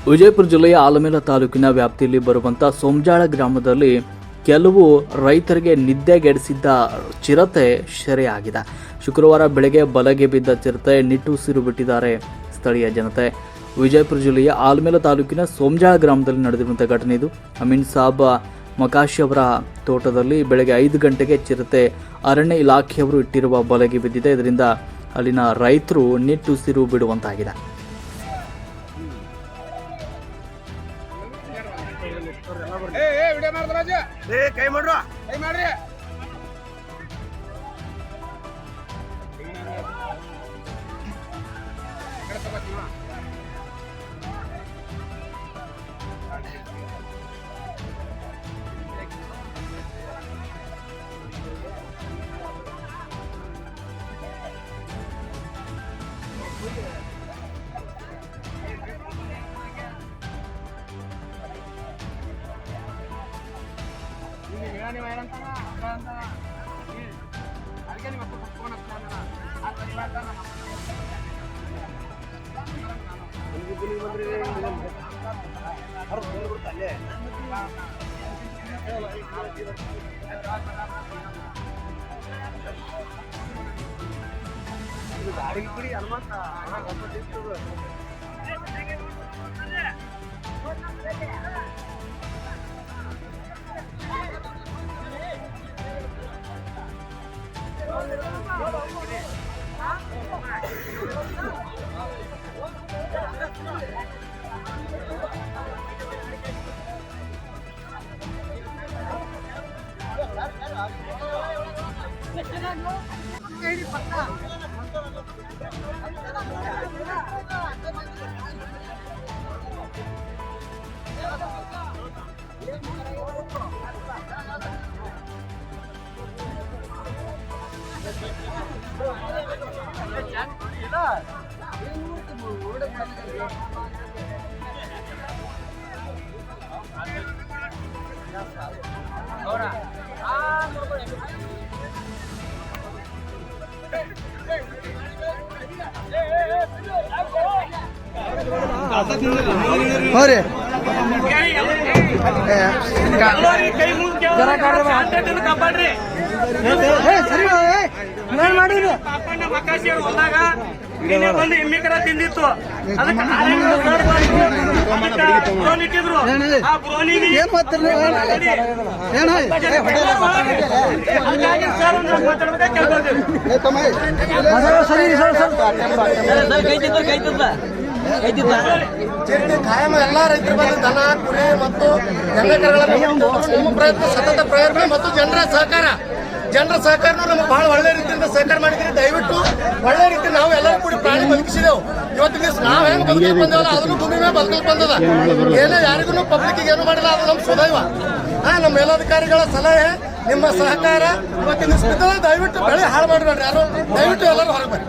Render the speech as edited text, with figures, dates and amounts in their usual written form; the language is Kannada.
ವಿಜಯಪುರ ಜಿಲ್ಲೆಯ ಆಲಮೇಲ ತಾಲೂಕಿನ ವ್ಯಾಪ್ತಿಯಲ್ಲಿ ಬರುವಂತಹ ಸೋಮಜಾಳ ಗ್ರಾಮದಲ್ಲಿ ಕೆಲವು ರೈತರಿಗೆ ನಿದ್ದೆಗೆಡಿಸಿದ್ದ ಚಿರತೆ ಸೆರೆಯಾಗಿದೆ. ಶುಕ್ರವಾರ ಬೆಳಗ್ಗೆ ಬಲೆಗೆ ಬಿದ್ದ ಚಿರತೆ ನಿಟ್ಟುಸಿರು ಬಿಟ್ಟಿದ್ದಾರೆ ಸ್ಥಳೀಯ ಜನತೆ. ವಿಜಯಪುರ ಜಿಲ್ಲೆಯ ಆಲಮೇಲ ತಾಲೂಕಿನ ಸೋಮಜಾಳ ಗ್ರಾಮದಲ್ಲಿ ನಡೆದಿರುವಂತಹ ಘಟನೆ ಇದು. ಅಮೀನ್ ಸಾಬ್ ಮಕಾಶಿ ಅವರ ತೋಟದಲ್ಲಿ ಬೆಳಗ್ಗೆ 5 ಗಂಟೆಗೆ ಚಿರತೆ ಅರಣ್ಯ ಇಲಾಖೆಯವರು ಇಟ್ಟಿರುವ ಬಲೆಗೆ ಬಿದ್ದಿದೆ. ಇದರಿಂದ ಅಲ್ಲಿನ ರೈತರು ನಿಟ್ಟುಸಿರು ಬಿಡುವಂತಾಗಿದೆ. ಕೈ ಮಾಡ್ರಿ ಮಕಾಶಿ ಅವರು ಹೋದಾಗ ಬಂದು ಎಮ್ಮಿ ಕರ ತಿಂದಿತ್ತು. ಅದಕ್ಕೆ ಇಟ್ಟಿದ್ರು. ಆ ಬ್ರೋನಿಗೆ ಕಾಯಂ ಎಲ್ಲ ರೈತರು ಬಂದು ದನ ಕುರಿ ಮತ್ತು ಎಮ್ಮೆಕರುಗಳ ನಿಮ್ಮ ಪ್ರಯತ್ನ ಸತತ ಪ್ರಯತ್ನ ಮತ್ತು ಜನರ ಸಹಕಾರನೂ ನಮಗೆ ಬಹಳ ಒಳ್ಳೆ ರೀತಿಯಿಂದ ಸಹಕಾರ ಮಾಡಿದ್ರೆ ದಯವಿಟ್ಟು ಒಳ್ಳೆ ರೀತಿ ನಾವು ಎಲ್ಲರೂ ಕೂಡಿ ಪ್ರಾಣಿ ಬದುಕಿಸಿದೆವು. ಇವತ್ತಿನ ದಿವಸ ನಾವು ಹೆಂಗೆ ಬದುಕಿ ಬಂದೇವಲ್ಲ ಅದನ್ನು ಭೂಮಿ ಮೇಲೆ ಬದುಕಲು ಬಂದದ. ಏನೇ ಯಾರಿಗೂ ಪಬ್ಲಿಕ್ಗೆ ಏನು ಮಾಡಿಲ್ಲ, ಅದು ನಮ್ಮ ಸುದೈವ. ನಮ್ಮ ಮೇಲಧಿಕಾರಿಗಳ ಸಲಹೆ, ನಿಮ್ಮ ಸಹಕಾರ ಇವತ್ತಿನ ದಿವಸ ದಯವಿಟ್ಟು ಬೆಳೆ ಹಾಳು ಮಾಡಬೇಡ್ರಿ ಯಾರು. ದಯವಿಟ್ಟು ಎಲ್ಲರೂ ಹೊರಗೆ ಬರ್ರಿ.